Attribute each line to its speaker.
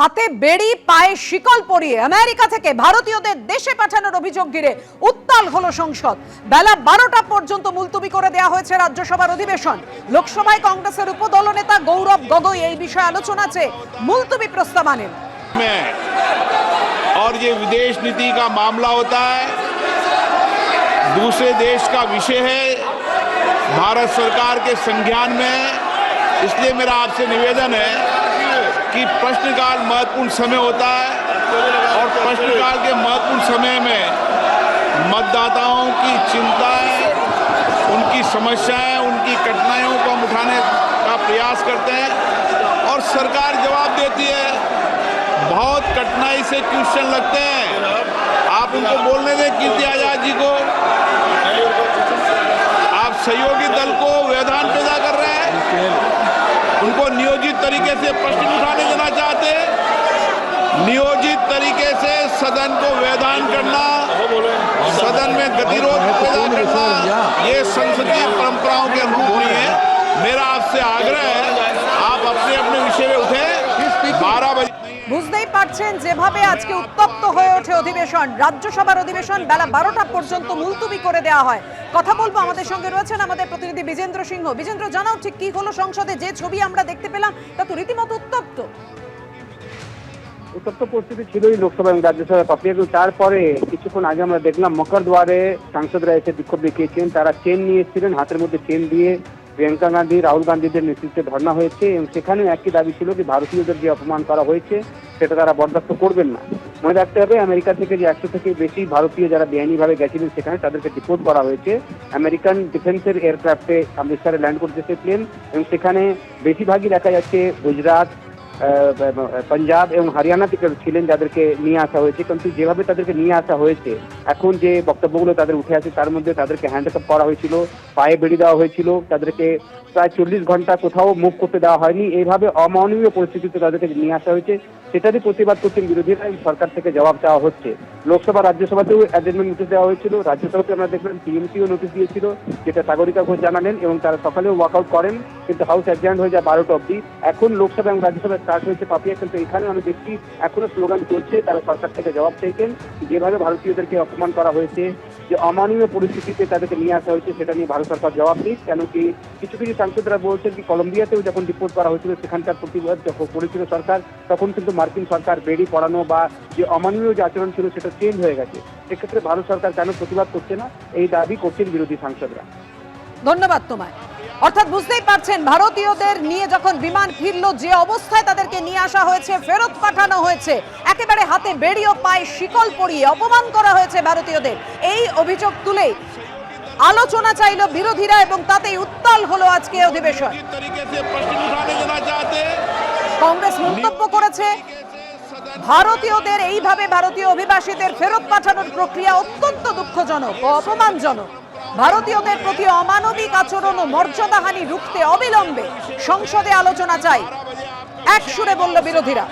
Speaker 1: হাতে বেড়ি পায়ে শিকল পরিয়ে আমেরিকা থেকে ভারতীয়দের দেশে পাঠানোর অভিযোগ ঘিরে উত্তাল হলো সংসদ। বেলা 12টা পর্যন্ত মুলতবি করে দেওয়া হয়েছে রাজ্যসভার অধিবেশন। লোকসভায় কংগ্রেসের উপদল নেতা গৌরব গগৈ এই বিষয়ে আলোচনা চেয়ে মুলতবি প্রস্তাব আনেন।
Speaker 2: और ये विदेश नीति का मामला होता है, दूसरे देश का विषय है भारत सरकार के संज्ञान में। इसलिए मेरा आपसे निवेदन है कि प्रश्नकाल महत्वपूर्ण समय होता है और प्रश्नकाल के महत्वपूर्ण समय में मतदाताओं की चिंताएं, उनकी समस्याएं, उनकी कठिनाइयों को हम उठाने का प्रयास करते हैं और सरकार जवाब देती है। बहुत कठिनाई से क्वेश्चन लगते हैं, आप उनको बोलने दें कीर्ति आजाद जी को। आप सहयोगी दल को व्यवधान पैदा कर रहे हैं, उनको नियोजित तरीके से प्रश्न उठाने देना चाहते हैं। नियोजित तरीके से सदन को व्यवधान करना, सदन में गतिरोध पैदा करना, ये संसदीय परंपराओं के अनुरूप नहीं है। मेरा आपसे आग्रह है, आप अपने अपने विषय में उठे। 12 बजे
Speaker 1: বুঝতেই পারছেন যেভাবে আজকে উত্তপ্ত হয়ে ওঠে অধিবেশন, রাজ্যসভার অধিবেশন বেলা 12টা পর্যন্ত মুলতবি করে দেওয়া হয়। কথা বলবো, আমাদের সঙ্গে রয়েছেন আমাদের প্রতিনিধি বিজেন্দ্র সিংহ। বিজেন্দ্র, জানাও ঠিক কি হলো সংসদে? যে ছবি আমরা দেখতে পেলাম তা তো রীতিমতো উত্তপ্ত।
Speaker 3: উত্তপ্ত পরিস্থিতি ছিলই লোকসভা এবং রাজ্যসভা পাপিয়ে, এবং তারপরে কিছুক্ষণ আগে আমরা দেখলাম মকরদুয়ারে সাংসদরা এসে বিক্ষোভ দেখিয়েছেন। তারা চেন নিয়ে এসেছিলেন, হাতের মধ্যে চেন দিয়ে প্রিয়াঙ্কা গান্ধী, রাহুল গান্ধীদের নেতৃত্বে ধর্ণা হয়েছে এবং সেখানে একই দাবি ছিল যে ভারতীয়দের যে অপমান করা হয়েছে সেটা তারা বরদাস্ত করবেন না। মনে রাখতে হবে, আমেরিকা থেকে যে 100 থেকে বেশি ভারতীয় যারা বেআইনিভাবে গেছিলেন সেখানে তাদেরকে ডিপোর্ট করা হয়েছে। আমেরিকান ডিফেন্সের এয়ারক্রাফটে অমৃতসরে ল্যান্ড করতেছে প্লেন, এবং সেখানে বেশিরভাগই দেখা যাচ্ছে গুজরাট, পাঞ্জাব এবং হরিয়ানা থেকে ছিলেন যাদেরকে নিয়ে আসা হয়েছে। কিন্তু যেভাবে তাদেরকে নিয়ে আসা হয়েছে, এখন যে বক্তব্যগুলো তাদের উঠে আসে তার মধ্যে তাদেরকে হ্যান্ডকাপ করা হয়েছিল, পায়ে বেড়ি দেওয়া হয়েছিল, তাদেরকে প্রায় 40 ঘন্টা কোথাও মুভ করতে দেওয়া হয়নি। এইভাবে অমানবীয় পরিস্থিতিতে তাদেরকে নিয়ে আসা হয়েছে। সেটারই প্রতিবাদ করছেন বিরোধীরা, সরকার থেকে জবাব চাওয়া হচ্ছে। লোকসভা রাজ্যসভাতেও অ্যাডজমেন্ট নোটিশ দেওয়া হয়েছিল, রাজ্যসভাতে আমরা দেখলাম টিএমসিও নোটিশ দিয়েছিল, যেটা সাগরিকা ঘোষ জানালেন এবং তারা সকালেও ওয়াকআউট করেন, কিন্তু হাউস অ্যাডজার্ন হয়ে যায় 12টা অবধি। এখন লোকসভা এবং রাজ্যসভা স্টার্ট হয়েছে পাপিয়া, কিন্তু এখানে আমি দেখছি এখনো স্লোগান চলছে, তারা সরকার থেকে জবাব চাইছেন। যেভাবে ভারতীয়দেরকে অপমান করা হয়েছে, যে অমানবীয় পরিস্থিতিতে তাদেরকে নিয়ে আসা হয়েছে সেটা নিয়ে ভারত সরকার জবাব দিক। কেন কি কিছু কিছু সাংসদরা বলছেন কি কলম্বিয়াতেও যখন রিপোর্ট করা হয়েছিল সেখানকার প্রতিবাদ যখন করেছিল সরকার, তখন কিন্তু মার্কিন সরকার বেড়ি পড়ানো বা যে অমানবীয় যে আচরণ ছিল সেটা চেঞ্জ হয়ে গেছে। সেক্ষেত্রে ভারত সরকার কেন প্রতিবাদ করছে না, এই দাবি করছেন বিরোধী সাংসদরা।
Speaker 1: ধন্যবাদ তোমায়। অর্থাৎ বুঝতেই পারছেন, ভারতীয়দের নিয়ে যখন বিমান ফিরল, যে অবস্থায় তাদেরকে নিয়ে আসা হয়েছে, ফেরত পাঠানো হয়েছে, একেবারে হাতে বেড়ি ও পায়ে শিকল পরিয়ে অপমান করা হয়েছে ভারতীয়দের, এই অভিযোগ তুলে আলোচনা চাইল বিরোধীরা এবং তাতেই উত্তাল হলো আজকে অধিবেশন। কংগ্রেস মন্তব্য করেছে, ভারতীয়দের এইভাবে ভারতীয় অভিবাসীদের ফেরত পাঠানোর প্রক্রিয়া অত্যন্ত দুঃখজনক ও অপমানজনক। ভারতীয়দের প্রতি অমানবিক আচরণ ও মর্যাদাহানি রুখতে অবিলম্বে সংসদে আলোচনা চাই, এক সুরে বলল বিরোধীরা।